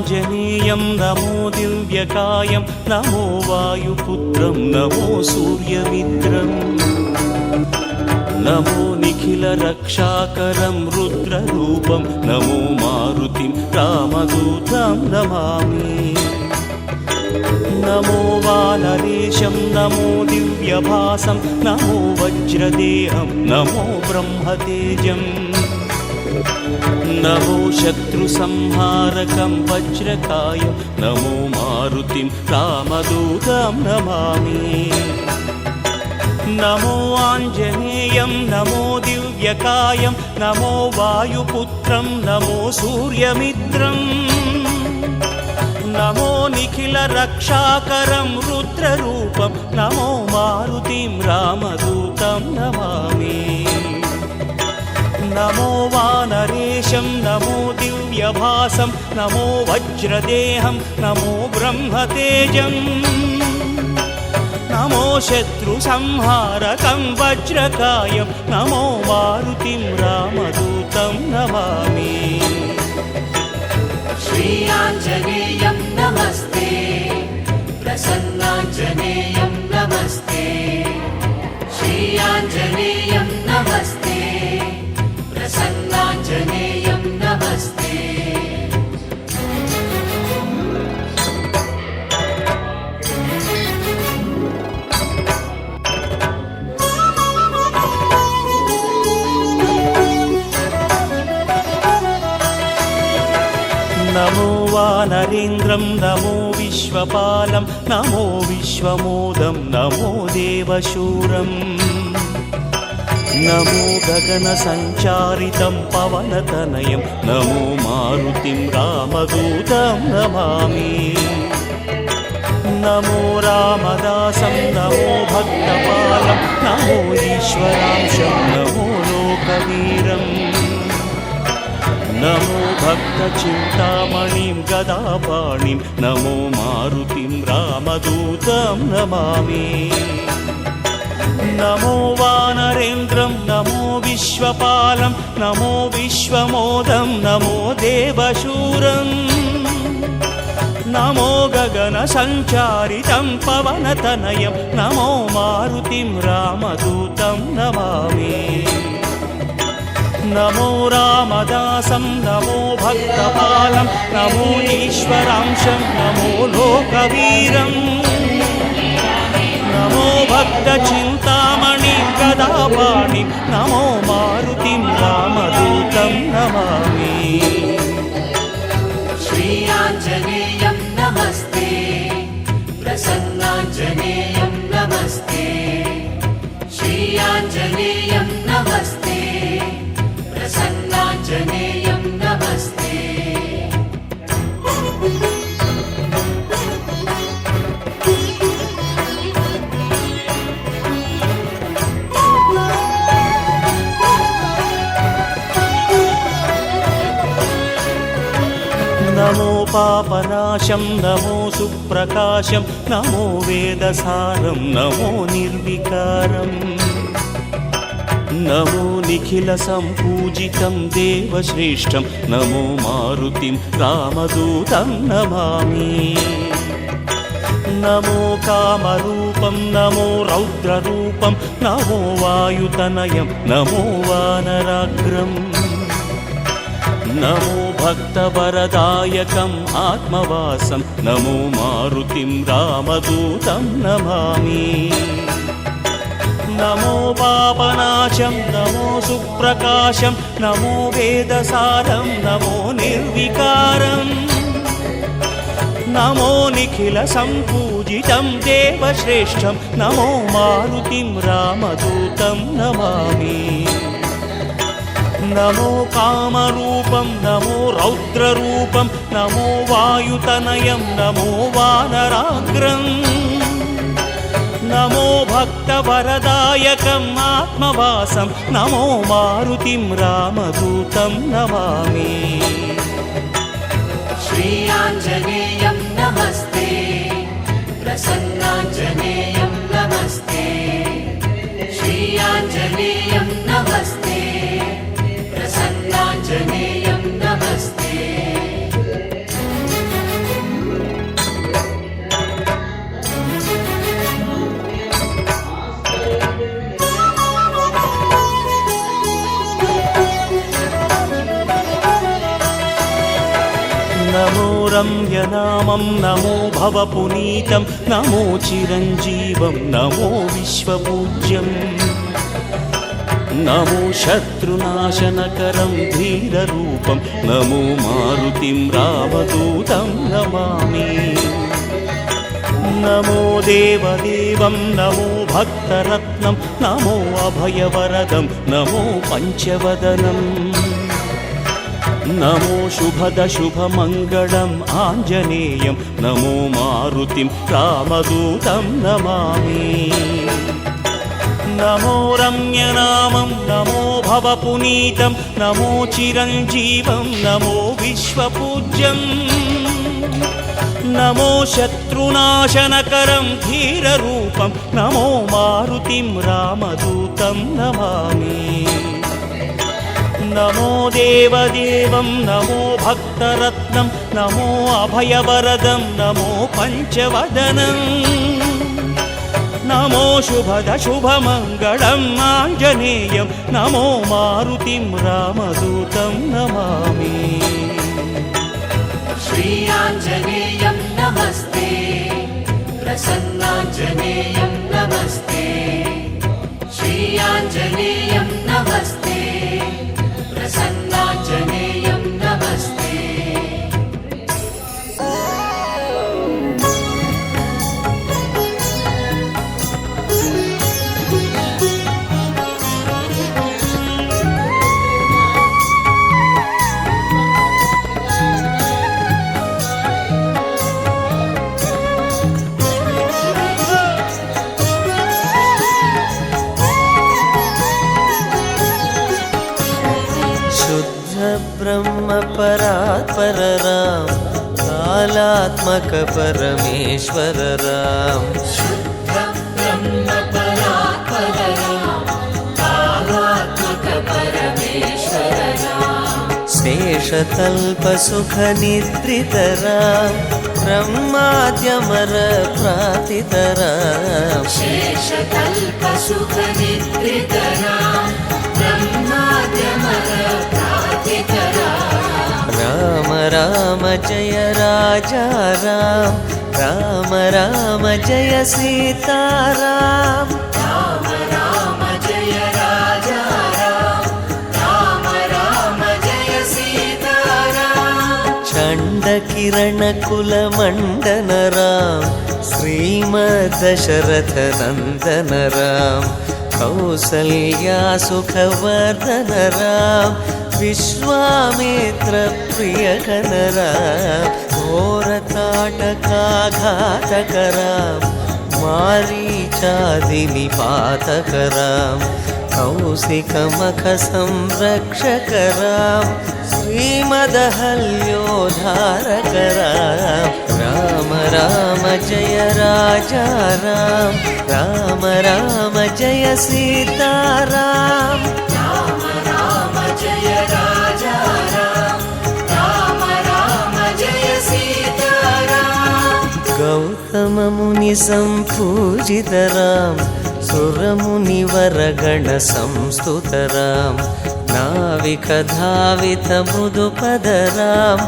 आञ्जनेयं नमो दिव्यकायं नमो वायुपुत्रं नमो सूर्यमित्रम् नमो निखिलरक्षाकरं रुद्ररूपं नमो मारुतिं रामदूतं नमामि नमो वानरेशं नमो दिव्यभासं नमो वज्रदेहं नमो ब्रह्मतेजम् नमो शत्रुसंहारकं वज्रकायं नमो मारुतिं रामदूतं नमामि नमो आञ्जनेयं नमो दिव्यकायं नमो वायुपुत्रं नमो सूर्यमित्रम् नमो निखिलरक्षाकरं रुद्ररूपं नमो मारुतिं रामदूतं नमामि नमो वानरेशं नमो दिव्यभासं नमो वज्रदेहं नमो ब्रह्मतेजम् नमो शत्रुसंहारकं वज्रकायं नमो मारुतिं रामदूतं नमामि श्री आञ्जनेयं नमस्ते प्रसन्नाञ्जनेयं नमस्ते श्री आञ्जनेयं नमस्ते प्रसन्नाञ्जनेयं नमस्ते नमो वानरेन्द्रं नमो विश्वपालं नमो विश्वमोदं नमो देवशूरम् नमो गगनसञ्चारितं पवनतनयं नमो मारुतिं रामदूतं नमामि नमो रामदासं नमो भक्तपालं नमो ईश्वरांशं नमो लोकवीरम् नमो भक्तचिन्तामणिं गदापाणिं नमो मारुतिं रामदूतं नमामि नमो वानरेन्द्रं नमो विश्वपालं नमो विश्वमोदं नमो देवशूरम् नमो गगनसञ्चारितं पवनतनयं नमो मारुतिं रामदूतं नमामि नमो रामदासं नमो भक्तपालं नमो ईश्वरांशं नमो लोकवीरम् नमो भक्तचिन्तामणिं गदापाणिं नमो मारुतिं रामदूतं नमामि श्री आञ्जनेयं नमस्ते प्रसन्नाञ्जनेयं नमस्ते श्री आञ्जनेयं नमस्ते प्रसन्नाञ्जनेयं नमस्ते नमो पापनाशं नमो सुप्रकाशं नमो वेदसारं नमो निर्विकारम् नमो निखिलसम्पूजितं देवश्रेष्ठं नमो मारुतिं रामदूतं नमामि नमो कामरूपं नमो रौद्ररूपं नमो वायुतनयं नमो वानराग्रम् नमो भक्तवरदायकम् आत्मवासं नमो मारुतिं रामदूतं नमामि नमो पापनाशं नमो सुप्रकाशं नमो वेदसारं नमो निर्विकारम् नमो निखिलसम्पूजितं देवश्रेष्ठं नमो मारुतिं रामदूतं नमामि नमो कामरूपं नमो रौद्ररूपं नमो वायुतनयं नमो वानराग्रम् नमो भक्तवरदायकम् आत्मवासं नमो मारुतिं रामदूतं नमामि श्री आञ्जनेयं नमस्ते प्रसन्नाञ्जनेयं नमस्ते श्री आञ्जनेयं नमस्ते प्रसन्नाञ्जनेयं नमस्ते నమో రమ్యనామం నమో భవపునీతం నమో చిరంజీవం నమో విశ్వపూజ్యం నమో శత్రునాశనకరం ధీరరూపం నమో మారుతిం రామదూతం నమామి నమో దేవదేవం నమో భక్తరత్నం నమో అభయవరదం నమో పంచవదనం నమో శుభదశుభమంగళం ఆంజనేయం నమో మారుతిం రామదూతం నమామి నమో రమ్యనామం నమో భవపునీతం నమో చిరంజీవం నమో విశ్వపూజ్యం నమో శత్రునాశనకరం ధీరరూపం నమో మారుతిం రామదూతం నమామి నమో దేవదేవం నమో భక్తరత్నం నమో అభయవరదం నమో పంచవదనం నమో శుభదశుభమంగళం ఆంజనేయం నమో మారుతిం రామదూతం నమామి श्रीयाञ्जनेयं नमस्ते प्रसन्नाञ्जनेयं नमस्ते श्रीयाञ्जनेयं नमस्ते प्रसन्नाञ्जनेयं नमस्ते ब्रह्म परात्पर राम कालात्मक परमेश्वर राम ब्रह्म परात्पर राम कालात्मक परमेश्वर राम शेषतल्प सुख निद्रित राम ब्रह्माद्यमर प्रातित राम शेषतल्प सुख निद्रित राम ब्रह्माद्यमर प्रातित राम राम राम जय राजा राम राम राम जय सीता राम राम राम जय राजा राम राम राम जय सीता राम चण्ड किरण कुल मण्डन राम श्रीमद्दशरथ नन्दन राम कौसल्या सुखवर्धन राम विश्वामित्र प्रियकन राम घोरताटकाघातक राम मारीचादिनिपातक राम कौशिकमख संरक्षक राम श्रीमदहल्योद्धारक राम राम राम जय राजा राम राम राम जय सीता राम राम राम जय राजा राम राम राम जय सीता राम गौतम मुनि संपूजित राम सुरमुनिवरगण संस्तुत राम नाविक धावित मृदुपद राम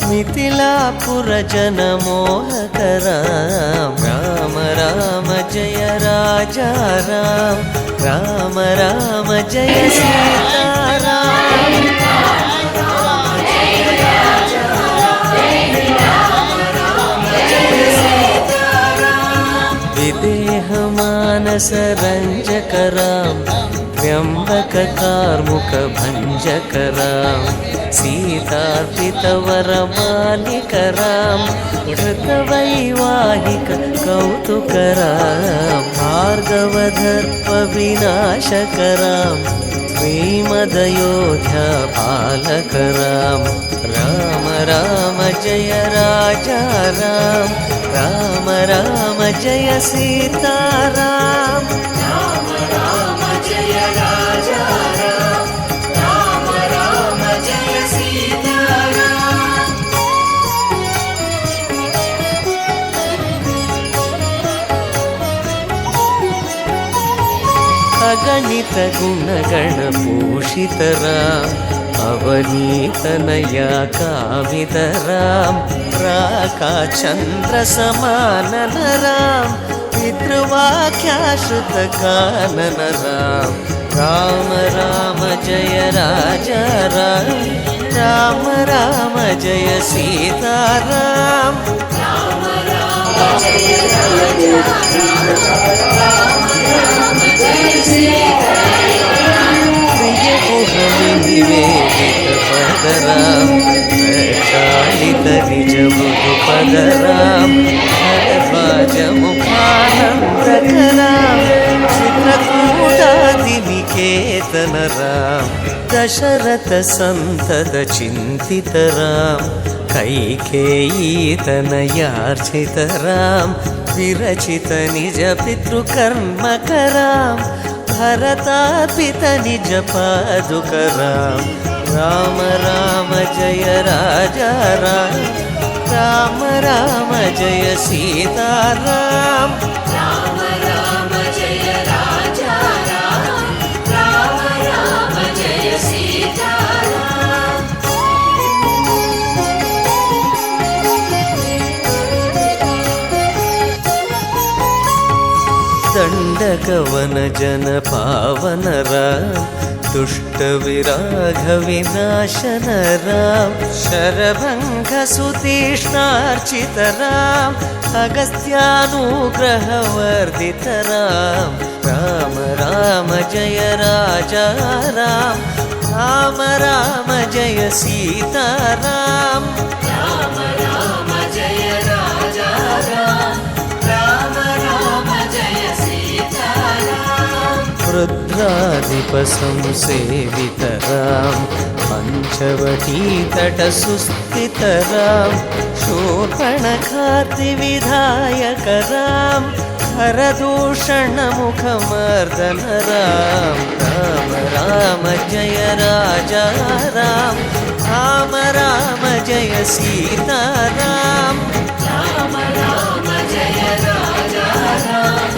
मिथिलापुर जन मोहक राम राम राम जय राजा राम राम राम जय सीता राम विदेह मानस रंजक राम त्र्यंबक कार्मुक भंजक राम सीतार्पित वर मालिक राम कृतवैवाहिक कौतुक राम भार्गवधर्प विनाशक राम श्रीमदयोध्या पालक राम राम राम जय राजा राम राम राम जय सीता राम राम राम जय राजा राम राम राम जय सीता राम अगणित गुणगण पोषित राम अवनीतनया कामितरां प्राकाचन्द्रसमाननरां पितृवाक्याश्रितकाननरां राम राम जय राजा राम राम राम जय सीताराम राम राम जय राजा राम राम जय सीताराम निवेदित पदराम प्रचालित निज मधुपदराम हरध्वज मुखानन्दकराम चित्रकूटादिनिकेतनराम दशरथ संतत चिन्तितराम कैकेयीतनयार्चितराम विरचित निज पितृकर्मकराम भरतार्पित निज पादुकराम राम राम जय राजा राम राम राम जय सीताराम राम राम जय राजा राम राम राम जय सीताराम दण्डकवन जन पावन राम दुष्ट विराघ विनाशन राम शरभंग सुतीक्ष्णार्चित राम अगस्त्यानुग्रह वर्धित राम राम राम जय राजा राम राम राम जय सीताराम राम राम जय राजा राम राम राम जय सीताराम रुद्राधिपसंसेवितरां पञ्चवटीतटसुस्थितरां शूर्पणखार्तिविधायकरां हरदूषणमुखमर्दनरां राम राम जय राजा राम राम राम जय सीताराम राम राम जय राजा राम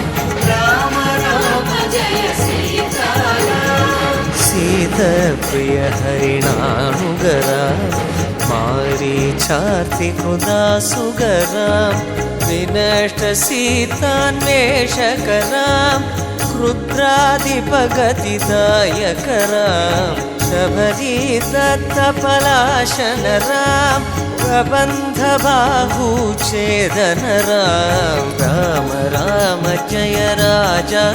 राम राम जय सीताराम सीतप्रिय हरिणानुगरां मारीचार्तिकृदासुगरां विनष्टसीतान्वेषकरां रुद्रादिपगतिदायकरां शबरीदत्तपलाशनरां प्रबन्धबाहुच्छेदनरां राम राम जय राजा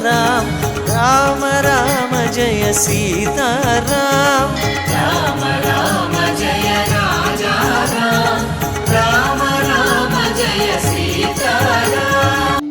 राम राम राम जय सीताराम राम राम जय राजा राम राम राम जय सीताराम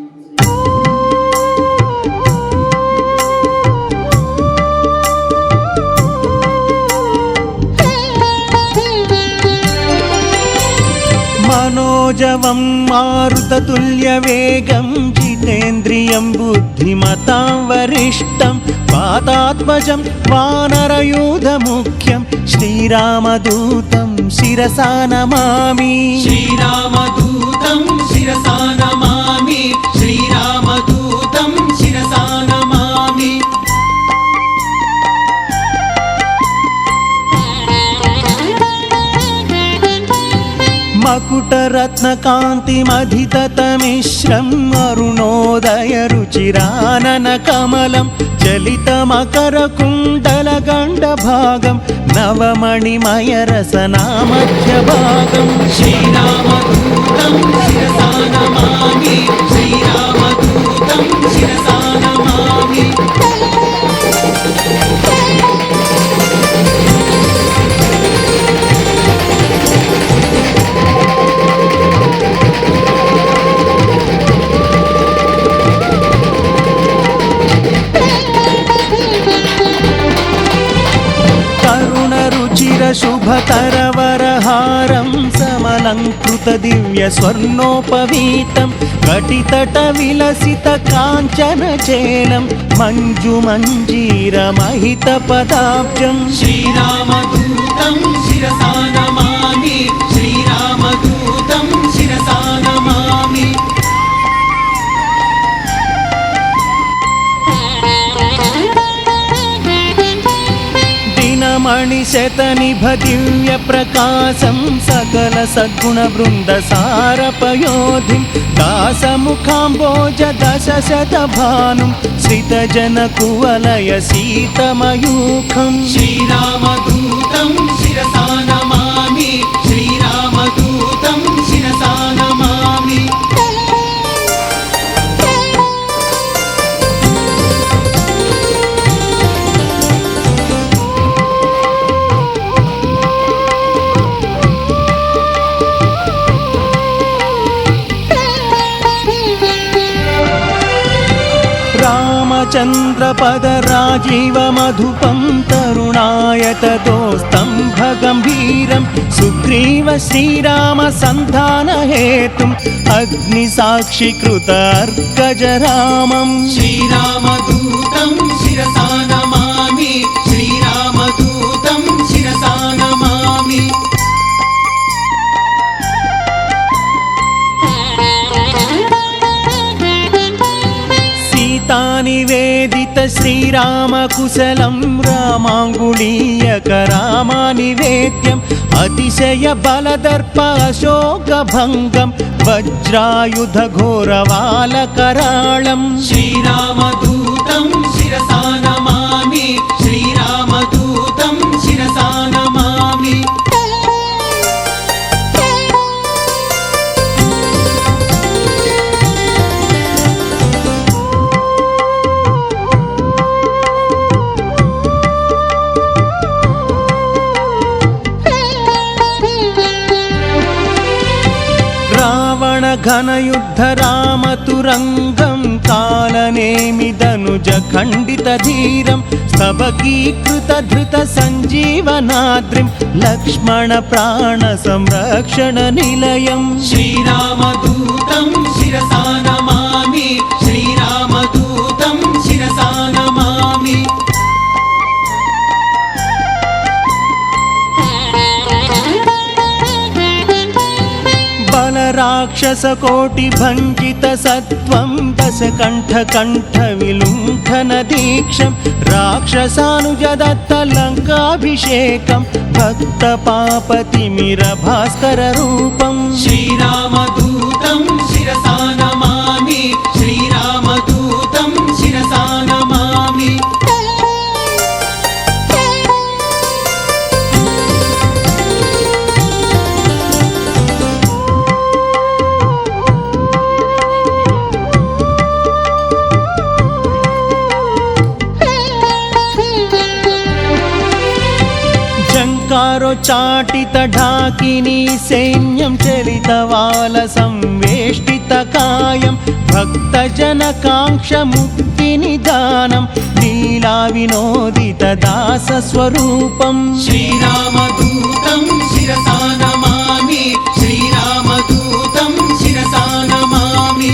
मनोजवं मारुततुल्यवेगं जितेन्द्रियं बुद्धिमतां वरिष्ठं वातात्मजं वानरयूथमुख्यं श्रीरामदूतं शिरसा नमामि श्रीरामदूतं शिरसा नमामि श्रीरामदूतं शिरसा नमामि मकुटरत्नकान्तिमधिततमिश्रम् अरुणोदयरुचिराननकमलं चलितमकरकुण्डलगण्डभागं नवमणिमयरसनामध्यभागं श्रीरामदूतं शिरसा नमामि श्रीरामदूतं शिरसा नमामि शुभकरवरहारं समलङ्कृतदिव्यस्वर्णोपवीतं कटितटविलसितकाञ्चनचेलं मञ्जुमञ्जीरमहितपदाब्जं श्रीरामदूतं शिरसा नमामि श्रीरामदूतं शिरसा नमामि फणिशतनिभ दिव्यप्रकाशं सकल सद्गुणवृन्दसारपयोधिं दासमुखाम्बोज दशशतभानुं श्रितजनकुवलय सीतमयूखम् श्रीरामदूतं शिरसा नमामि श्रीरामदूतं शिरसा नमामि रामचन्द्रपद राजीवमधुपं तरुणायतदोस्तम्भगम्भीरं सुग्रीव श्रीरामसन्धानहेतुम् अग्निसाक्षिकृत अर्कजरामम् श्रीरामदूतं शिरसा नमामि श्रीरामदूतं शिरसा नमामि निवेदित श्रीरामकुशलं रामाङ्गुलीयकरामानिवेद्यम् अतिशय बलदर्प अशोकभङ्गं वज्रायुधघोरवालकराळम् श्रीरामदूतं शिरसा नमामि श्रीरामदूतं शिरसा नमामि घनयुद्ध रामतुरङ्गं कालनेमिदनुजखण्डितधीरं स्तबकीकृतधृतसञ्जीवनाद्रिं लक्ष्मणप्राणसंरक्षणनिलयम् श्रीरामदूतं शिरसा नमामि श्रीरामदूतं शिरसा नमामि राक्षसकोटिभञ्जितसत्त्वं दशकण्ठकण्ठविलुण्ठनदीक्षं राक्षसानुजदत्तलङ्काभिषेकं भक्तपापतिमिरभास्कररूपम् श्रीरामदूतं शिरसा नमामि श्रीरामदूतं शिरसा नमामि चाटितढाकिनी सैन्यं चलितवालसंवेष्टितकायं भक्तजनकाङ्क्षमुक्तिनिदानं लीलाविनोदितदासस्वरूपम् श्रीरामदूतं शिरसा नमामि श्रीरामदूतं शिरसा नमामि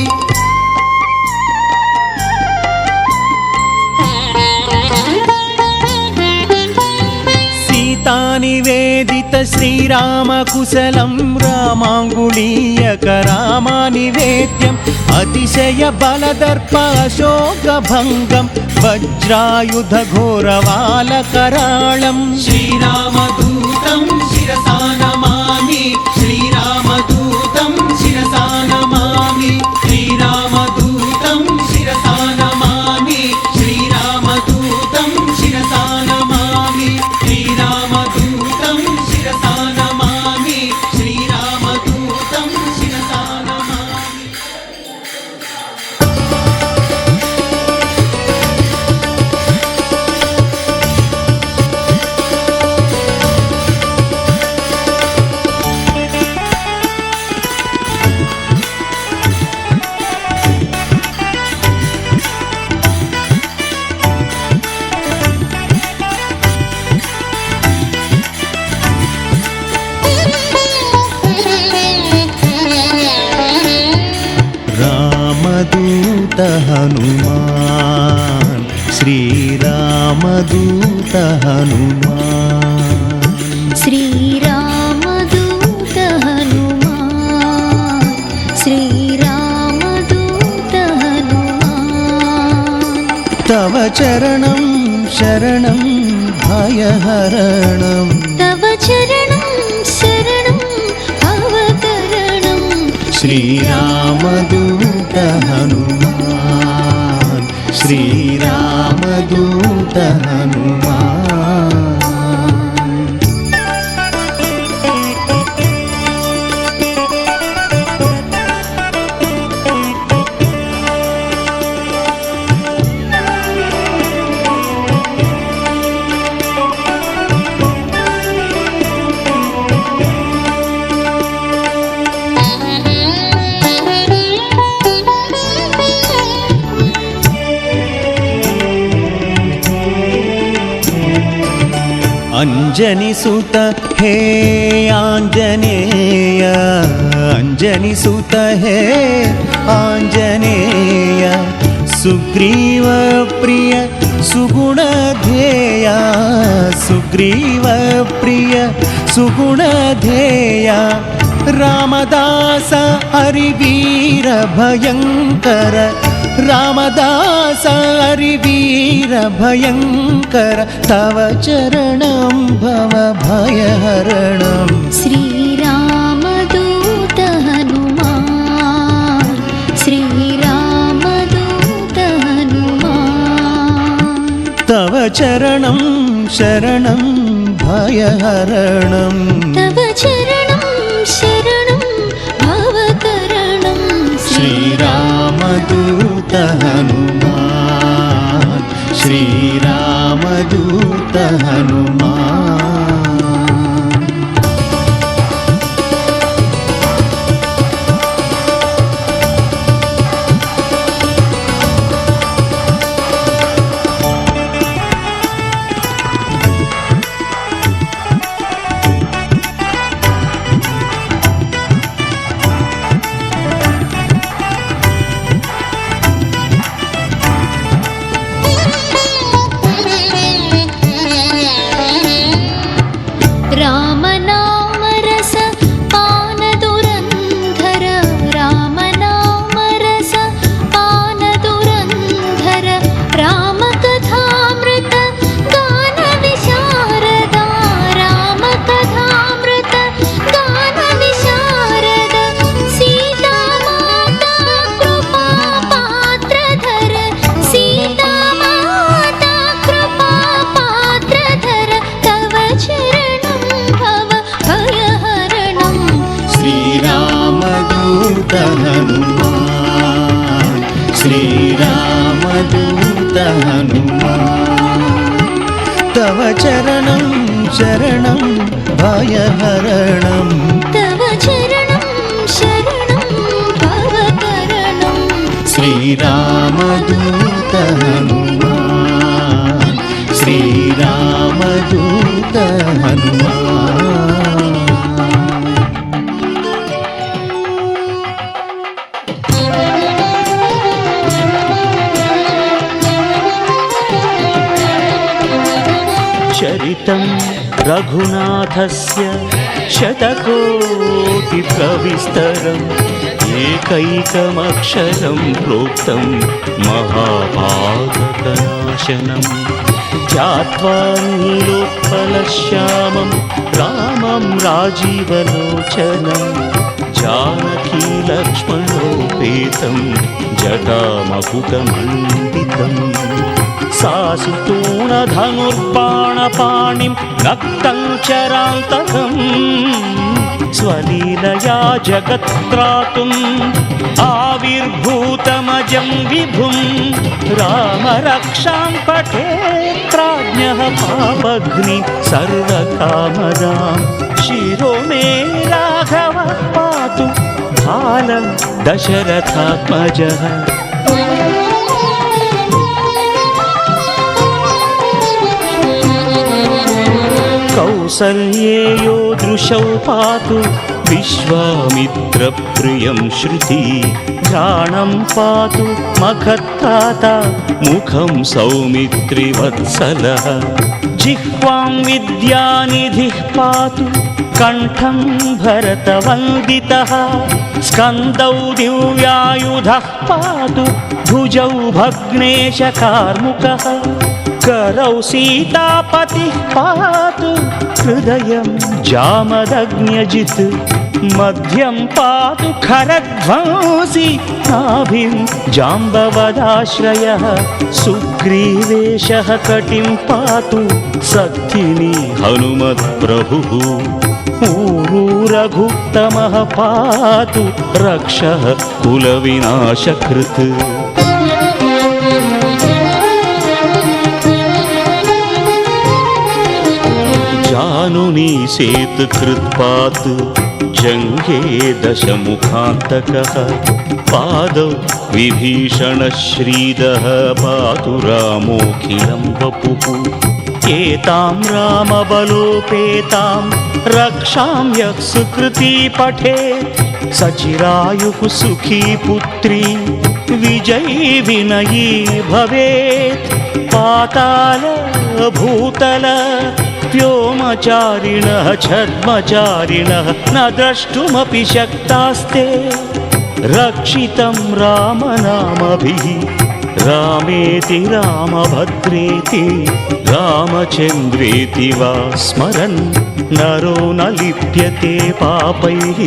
निवेदित श्रीरामकुशलं रामाङ्गुलीयकरामानिवेद्यम् अतिशय बलदर्प अशोकभङ्गं वज्रायुधघोरवालकराळम् श्रीरामदूतं शिरसा नमामि श्रीरामदूतं शिरसा नमामि श्रीरामदूतं शिरसा नमामि श्रीरामदूतं शिरसा नमामि श्रीरामदूतं शिरसा नमामि श्रीरामदूतं शिरसा नमामि रामदूत हनुमान श्रीरामदूत हनुमान श्रीरामदूत हनुमान श्रीरामदूत हनुमान तव चरणं शरणं भयहरणम् तव चरणं शरणं भवतरणं श्रीरामदूत हनुमान् श्रीरामदूत हनुमान् अंजनी सुत हे आंजनेय अंजनी सुत हे आंजनेय सुग्रीव प्रिय सुगुण ध्येय सुग्रीव प्रिय सुगुण ध्येय रामदास हरिवीर भयंकर रामदास हरिवीर भयंकर तव चरणं भव भयहरणम् श्रीरामदूत हनुमान् श्रीरामदूत हनुमान् तव चरणं शरणं भयहरणम् तव चरणं शरणं भवतरणं श्रीरामदूत हनुमान् श्रीरामदूत हनुमान् रामनामरस पानदुरन्धर रामनामरस पानदुरन्धर रामकथामृत गानविशारदा रामकथामृत गानविशारद सीतामाता कृपापात्रधर सीतामाता कृपापात्रधर तव चरणं भव भयहरणम् श्रीरामदूत हनुमान् श्रीरामदूत हनुमान् तव चरणं शरणं भयहरणम् तव चरणं शरणं भवतरणं श्रीरामदूत हनुमान् श्रीरामदूत हनुमान् चरितं रघुनाथस्य शतकोटिप्रविस्तरम् एकैकमक्षरं प्रोक्तं महापातकनाशनं ध्यात्वा नीलोत्पलश्यामं रामं राजीवलोचनं जानकी लक्ष्मणोपेतं जटामकुटमण्डितम् सासुतूणधनुर्बाणपाणिं रक्तं चरान्तकम् स्वलीलया जगत्त्रातुम् आविर्भूतमजं विभुं रामरक्षां पठेत्राज्ञः पापघ्नि सर्वकामदां शिरो मे राघवः पातु बालं दशरथात्मजः कौसल्येयो दृशौ पातु विश्वामित्रप्रियं श्रुति घ्राणं पातु मखत्राता मुखं सौमित्रिवत्सलः जिह्वां विद्यानिधिः पातु कण्ठं भरतवन्दितः स्कन्दौ दिव्यायुधः पातु भुजौ भग्नेशकार्मुकः करौ सीतापतिः पातु हृदयं जामदग्न्यजित् मध्यं पातु खरध्वंसी नाभिं जाम्बवदाश्रयः सुग्रीवेशः कटिं पातु सखिनी हनुमत्प्रभुः ऊरू रघुत्तमः पातु रक्षः कुलविनाशकृत् जानुनी सेतुकृत्पात् जङ्घे दशमुखान्तकः पादौ विभीषणश्रीदः पातु रामोऽखिलं वपुः एतां रामबलोपेतां रक्षां यः सुकृती पठेत् सचिरायुः सुखी पुत्री विजयी विनयी भवेत् पाताल भूतल व्योमचारिणः छद्मचारिणः न द्रष्टुमपि शक्तास्ते रक्षितं रामनामभिः रामेति रामभद्रेति रामचन्द्रेति वा स्मरन् नरो न लिप्यते पापैः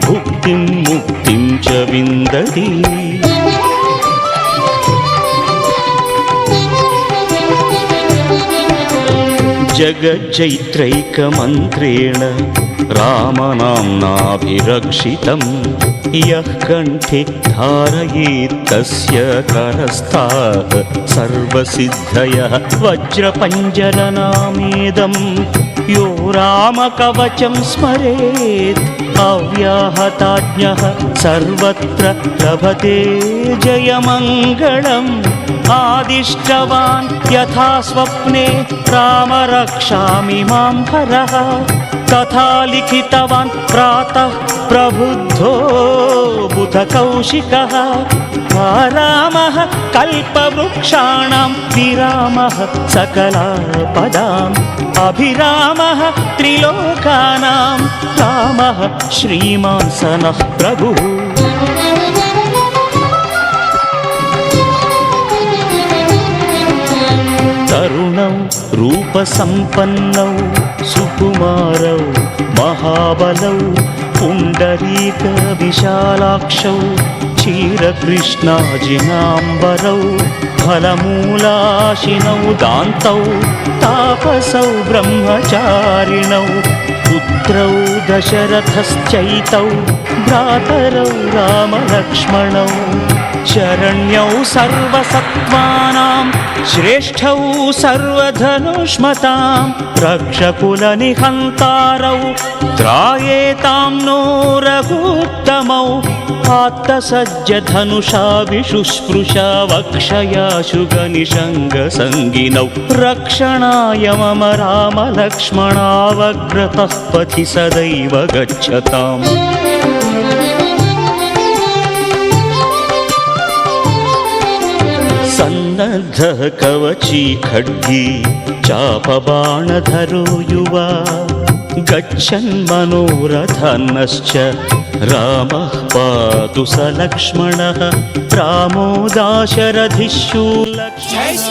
भुक्तिं मुक्तिं च विन्दति जगज्जैत्रैकमन्त्रेण रामनाम्नाभिरक्षितं यः कण्ठे धारयेत् तस्य करस्थाः सर्वसिद्धयः वज्रपञ्जरनामेदं यो रामकवचं स्मरेत् अव्याहताज्ञः सर्वत्र लभते जयमङ्गलम् आदिष्टवान् यथा स्वप्ने राम रक्षामि मां हरः तथा लिखितवान् प्रातः प्रबुद्धो बुधकौशिकः रामः कल्पवृक्षाणां विरामः सकलापदाम् अभिरामः त्रिलोकानां रामः श्रीमान् सनः प्रभुः तरुणौ रूपसम्पन्नौ सुकुमारौ महाबलौ पुण्डरीकविशालाक्षौ क्षीरकृष्णाजिनाम्बरौ फलमूलाशिनौ दान्तौ तापसौ ब्रह्मचारिणौ पुत्रौ दशरथश्चैतौ भ्रातरौ रामलक्ष्मणौ शरण्यौ सर्वसत्त्वानां श्रेष्ठौ सर्वधनुष्मतां रक्षकुलनिहन्तारौ त्रायेतां नो रघुत्तमौ आत्तसज्जधनुषा विशुस्पृशा वक्षयाशु गनिषङ्गसङ्गिनौ रक्षणाय मम रामलक्ष्मणावग्रतः पथि सदैव गच्छताम् सन्नद्धः कवची खड्गी चापबाणधरो युवा गच्छन् मनोरथन्नश्च रामः पातु स लक्ष्मणः रामो दाशरथिः शूलक्षानुचरो